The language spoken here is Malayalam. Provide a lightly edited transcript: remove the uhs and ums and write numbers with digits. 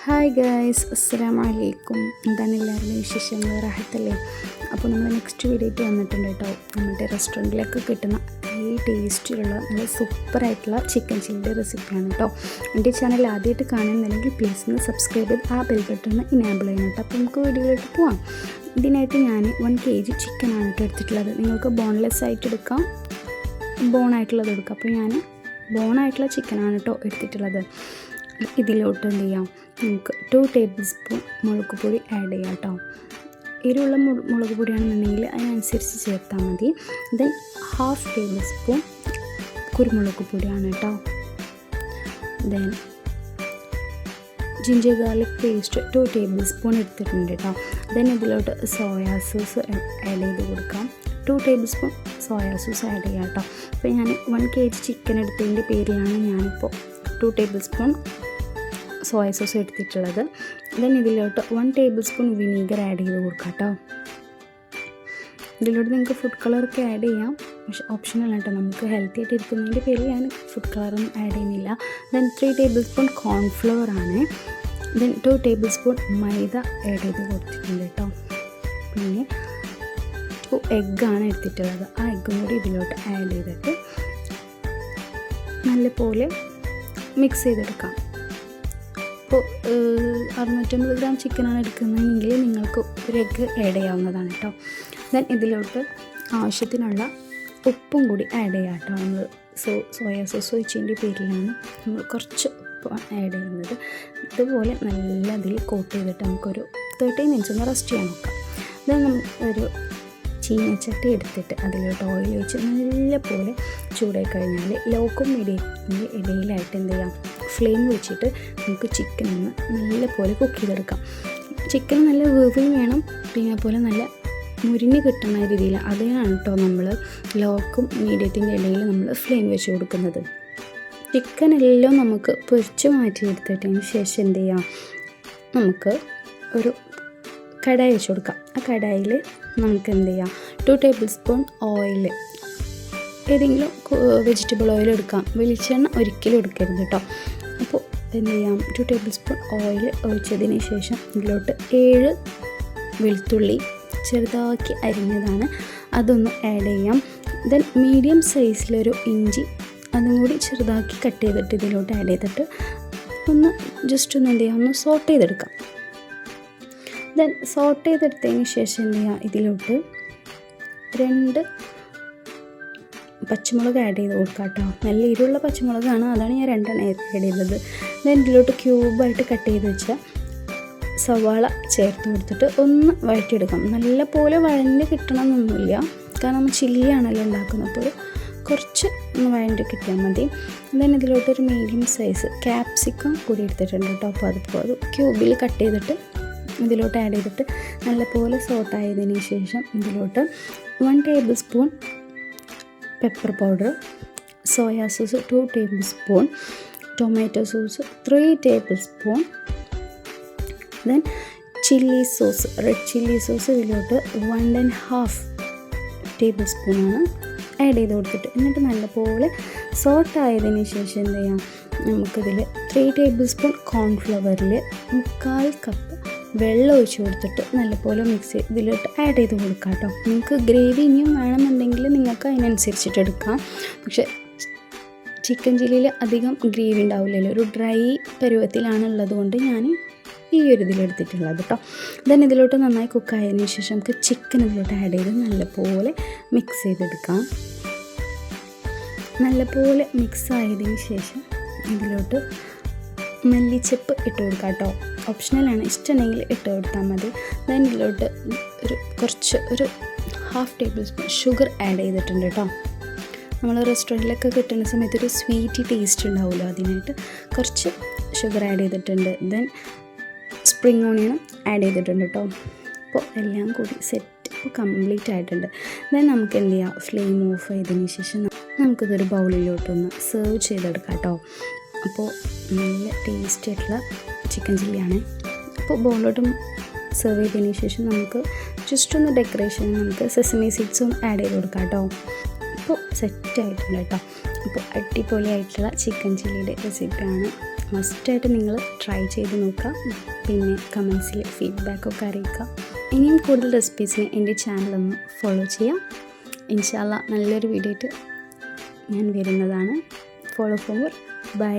ഹായ് ഗായ്സ്, അസ്സലാമു അലൈക്കും. എന്താണ് എല്ലാവരുടെയും വിശേഷങ്ങൾ? റാഹത്തല്ലേ? അപ്പോൾ നമ്മൾ നെക്സ്റ്റ് വീഡിയോ ആയിട്ട് വന്നിട്ടുണ്ട് കേട്ടോ. നമ്മുടെ റെസ്റ്റോറൻറ്റിലൊക്കെ കിട്ടുന്ന ഈ ടേസ്റ്റിലുള്ള നല്ല സൂപ്പറായിട്ടുള്ള ചിക്കൻ ചില്ലിൻ്റെ റെസിപ്പിയാണ് കേട്ടോ. എൻ്റെ ചാനൽ ആദ്യമായിട്ട് കാണുന്നുണ്ടെങ്കിൽ പ്ലീസ് ഒന്ന് സബ്സ്ക്രൈബ് ചെയ്ത് ആ ബെൽ ബട്ടൺ ഇനാബിൾ ചെയ്യണം കേട്ടോ. അപ്പോൾ നമുക്ക് വീഡിയോയിലോട്ട് പോവാം. ഇതിനായിട്ട് ഞാൻ 1 kg ചിക്കനാണ് കേട്ടോ എടുത്തിട്ടുള്ളത്. നിങ്ങൾക്ക് ബോൺലെസ് ആയിട്ട് എടുക്കാം, ബോണായിട്ടുള്ളത് എടുക്കാം. അപ്പോൾ ഞാൻ ബോണായിട്ടുള്ള ചിക്കനാണ് കേട്ടോ എടുത്തിട്ടുള്ളത്. ഇതിലോട്ട് എന്ത് ചെയ്യാം, നമുക്ക് 2 tablespoon മുളക് പൊടി ആഡ് ചെയ്യാം കേട്ടോ. എരിവുള്ള മുളക് പൊടിയാണെന്നുണ്ടെങ്കിൽ അതിനനുസരിച്ച് ചേർത്താൽ മതി. ദെൻ 1/2 tablespoon കുരുമുളക് പൊടിയാണ് കേട്ടോ. Then ginger garlic paste 2 tablespoon എടുത്തിട്ടുണ്ട് കേട്ടോ. ദെൻ ഇതിലോട്ട് സോയാ സോസ് ആഡ് ചെയ്ത് കൊടുക്കാം. 2 tablespoon സോയാ സോസ് ആഡ് ചെയ്യാം കേട്ടോ. അപ്പോൾ ഞാൻ 1 kg ചിക്കൻ എടുത്തതിൻ്റെ പേരിലാണ് ഞാനിപ്പോൾ 2 tablespoon സോയ സോസ് എടുത്തിട്ടുള്ളത്. ദെൻ ഇതിലോട്ട് 1 tablespoon വിനീഗർ ആഡ് ചെയ്ത് കൊടുക്കാം കേട്ടോ. ഇതിലോട്ട് നിങ്ങൾക്ക് ഫുഡ് കളറൊക്കെ ആഡ് ചെയ്യാം, പക്ഷെ ഓപ്ഷനല്ല കേട്ടോ. നമുക്ക് ഹെൽത്തി ആയിട്ട് ഇരിക്കുന്നതിൻ്റെ പേരിൽ ഞാൻ ഫുഡ് കളറൊന്നും ആഡ് ചെയ്യുന്നില്ല. ദെൻ 3 tablespoon കോൺഫ്ലവർ ആണ്. ദെൻ 2 tablespoon മൈദ ആഡ് ചെയ്ത് കൊടുത്തിട്ടുണ്ട് കേട്ടോ. പിന്നെ 2 എഗ്ഗാണ് എടുത്തിട്ടുള്ളത്. ആ എഗ്ഗും കൂടി ഇതിലോട്ട് ആഡ് ചെയ്തിട്ട് നല്ലപോലെ മിക്സ് ചെയ്തെടുക്കാം. അപ്പോൾ 650 ഗ്രാം ചിക്കനാണ് എടുക്കുന്നതെങ്കിൽ നിങ്ങൾക്ക് ഒരു എഗ്ഗ് ആഡ് ചെയ്യാവുന്നതാണ് കേട്ടോ. ദെൻ ഇതിലോട്ട് ആവശ്യത്തിനുള്ള ഉപ്പും കൂടി ആഡ് ചെയ്യാം കേട്ടോ. നമ്മൾ സോയാ സോസ് ഒഴിച്ചതിൻ്റെ പേരിലാണ് നമ്മൾ കുറച്ച് ഉപ്പ് ആഡ് ചെയ്യുന്നത്. ഇതുപോലെ നല്ല അതിൽ കോട്ട് ചെയ്തിട്ട് നമുക്കൊരു 30 minutes ഒന്ന് റെസ്റ്റ് ചെയ്യാൻ നോക്കാം. ദെൻ ഒരു ചീനച്ചട്ടി എടുത്തിട്ട് അതിലോട്ട് ഓയിൽ ഒഴിച്ച് നല്ലപോലെ ചൂടായി കഴിഞ്ഞാൽ ലോക്കും മീഡിയത്തിൻ്റെ ഇടയിലായിട്ട് എന്ത് ചെയ്യാം, ഫ്ലെയിം വെച്ചിട്ട് നമുക്ക് ചിക്കൻ ഒന്ന് നല്ലപോലെ കുക്ക് ചെയ്തെടുക്കാം. ചിക്കൻ നല്ല വേവും വേണം, പിന്നെ പോലെ നല്ല മുരിഞ്ഞ് കിട്ടുന്ന രീതിയിൽ അതിനാണ് കേട്ടോ നമ്മൾ ലോക്കും മീഡിയത്തിൻ്റെ ഇടയിൽ നമ്മൾ ഫ്ലെയിം വെച്ച് കൊടുക്കുന്നത്. ചിക്കൻ എല്ലാം നമുക്ക് പൊരിച്ച് മാറ്റിയെടുത്തിട്ടതിന് ശേഷം എന്ത് ചെയ്യാം, നമുക്ക് ഒരു കടായി വെച്ച് കൊടുക്കാം. ആ കടായിൽ നമുക്ക് എന്ത് ചെയ്യാം, 2 tablespoon ഓയിൽ, ഏതെങ്കിലും വെജിറ്റബിൾ ഓയിൽ എടുക്കാം. വെളിച്ചെണ്ണ ഒരിക്കലും എടുക്കരുത് കേട്ടോ. അപ്പോൾ എന്ത് ചെയ്യാം, 2 tablespoon ഓയിൽ ഒഴിച്ചതിന് ശേഷം ഇതിലോട്ട് 7 വെളുത്തുള്ളി ചെറുതാക്കി അരിഞ്ഞതാണ്, അതൊന്ന് ആഡ് ചെയ്യാം. ദെൻ മീഡിയം സൈസിലൊരു ഇഞ്ചി, അതും കൂടി ചെറുതാക്കി കട്ട് ചെയ്തിട്ട് ഇതിലോട്ട് ആഡ് ചെയ്തിട്ട് ഒന്ന് ജസ്റ്റ് ഒന്ന് എന്ത് ചെയ്യാം, ഒന്ന് സോട്ട് ചെയ്തെടുക്കാം. ദെൻ സോട്ട് ചെയ്തെടുത്തതിന് ശേഷം എന്ത് ചെയ്യുക, ഇതിലോട്ട് 2 പച്ചമുളക് ആഡ് ചെയ്ത് കൊടുക്കാം കേട്ടോ. നല്ല എരിവുള്ള പച്ചമുളകാണ്, അതാണ് ഞാൻ 2 ആഡ് ചെയ്തത്. ദെൻ ഇതിലോട്ട് ക്യൂബായിട്ട് കട്ട് ചെയ്ത് വെച്ച സവാള ചേർത്ത് കൊടുത്തിട്ട് ഒന്ന് വഴറ്റിയെടുക്കാം. നല്ല പോലെ വഴഞ്ഞ് കിട്ടണമെന്നൊന്നുമില്ല, കാരണം നമ്മൾ ചില്ലിയാണല്ലോ ഉണ്ടാക്കുന്നത്, അപ്പോൾ കുറച്ച് ഒന്ന് വഴഞ്ഞ് കിട്ടിയാൽ മതി. ദെൻ ഇതിലോട്ടൊരു മീഡിയം സൈസ് ക്യാപ്സിക്കം കൂടി എടുത്തിട്ടുണ്ട് കേട്ടോ. അപ്പോൾ അത് ക്യൂബിൽ കട്ട് ചെയ്തിട്ട് ഇതിലോട്ട് ആഡ് ചെയ്തിട്ട് നല്ലപോലെ സോട്ടായതിന് ശേഷം ഇതിലോട്ട് 1 tablespoon pepper powder, soya sauce 2 tablespoon, tomato sauce 3 tablespoon, then chilli sauce, red chilli sauce ഇതിലോട്ട് 1.5 tablespoon ആണ് ആഡ് ചെയ്ത് കൊടുത്തിട്ട് എന്നിട്ട് നല്ലപോലെ സോട്ടായതിന് ശേഷം എന്ത് ചെയ്യാം, നമുക്കിതിൽ 3 tablespoon കോൺഫ്ലവറിൽ 1/4 കപ്പ് വെള്ളം ഒഴിച്ച് കൊടുത്തിട്ട് നല്ലപോലെ മിക്സ് ചെയ്ത് ഇതിലോട്ട് ആഡ് ചെയ്ത് കൊടുക്കാം കേട്ടോ. നിങ്ങൾക്ക് ഗ്രേവി ഇനിയും വേണമെന്നുണ്ടെങ്കിൽ നിങ്ങൾക്ക് അതിനനുസരിച്ചിട്ട് എടുക്കാം. പക്ഷേ ചിക്കൻ ചില്ലിയിൽ അധികം ഗ്രേവി ഉണ്ടാവില്ലല്ലോ, ഒരു ഡ്രൈ പരുവത്തിലാണുള്ളത് കൊണ്ട് ഞാൻ ഈ ഒരു ഇതിലെടുത്തിട്ടുള്ളത് കേട്ടോ. ദെൻ ഇതിലോട്ട് നന്നായി കുക്കായതിനു ശേഷം നമുക്ക് ചിക്കൻ ഇതിലോട്ട് ആഡ് ചെയ്ത് നല്ലപോലെ മിക്സ് ചെയ്തെടുക്കാം. നല്ലപോലെ മിക്സ് ആയതിന് ശേഷം ഇതിലോട്ട് മല്ലിച്ചപ്പ് ഇട്ട് കൊടുക്കാം കേട്ടോ. ഓപ്ഷണലാണ്, ഇഷ്ടമുണ്ടെങ്കിൽ ഇട്ട് കൊടുത്താൽ മതി. ദെൻ ഇതിലോട്ട് കുറച്ച് 1/2 tablespoon ഷുഗർ ആഡ് ചെയ്തിട്ടുണ്ട് കേട്ടോ. നമ്മൾ റെസ്റ്റോറൻറ്റിലൊക്കെ കിട്ടുന്ന സമയത്ത് ഒരു സ്വീറ്റ് ടേസ്റ്റ് ഉണ്ടാവുമല്ലോ, അതിനായിട്ട് കുറച്ച് ഷുഗർ ആഡ് ചെയ്തിട്ടുണ്ട്. ദെൻ സ്പ്രിംഗ് ഓണിയനും ആഡ് ചെയ്തിട്ടുണ്ട് കേട്ടോ. അപ്പോൾ എല്ലാം കൂടി സെറ്റ് കംപ്ലീറ്റ് ആയിട്ടുണ്ട്. ദെൻ നമുക്ക് എന്ത് ചെയ്യാം, ഫ്ലെയിം ഓഫ് ചെയ്തതിന് ശേഷം നമുക്കിതൊരു ബൗളിലോട്ടൊന്ന് സെർവ് ചെയ്തെടുക്കാം കേട്ടോ. അപ്പോൾ നല്ല ടേസ്റ്റി ആയിട്ടുള്ള ചിക്കൻ ചില്ലിയാണ്. അപ്പോൾ ബൗളിലോട്ടും സെർവ് ചെയ്തതിന് ശേഷം നമുക്ക് ജസ്റ്റ് ഒന്ന് ഡെക്കറേഷൻ നമുക്ക് സെസമി സീഡ്സും ആഡ് ചെയ്ത് കൊടുക്കാം കേട്ടോ. അപ്പോൾ സെറ്റ് ആയിട്ടുണ്ട് കേട്ടോ. അപ്പോൾ അടിപൊളിയായിട്ടുള്ള ചിക്കൻ ചില്ലിയുടെ റെസിപ്പിയാണ്. മസ്റ്റായിട്ട് നിങ്ങൾ ട്രൈ ചെയ്ത് നോക്കുക. പിന്നെ കമൻസിൽ ഫീഡ്ബാക്കൊക്കെ അറിയിക്കുക. ഇനിയും കൂടുതൽ റെസിപ്പീസിന് എൻ്റെ ചാനലൊന്ന് ഫോളോ ചെയ്യാം. ഇൻഷാ അല്ലാ നല്ലൊരു വീഡിയോ ആയിട്ട് ഞാൻ വരുന്നതാണ്. Follow for more. ബൈ.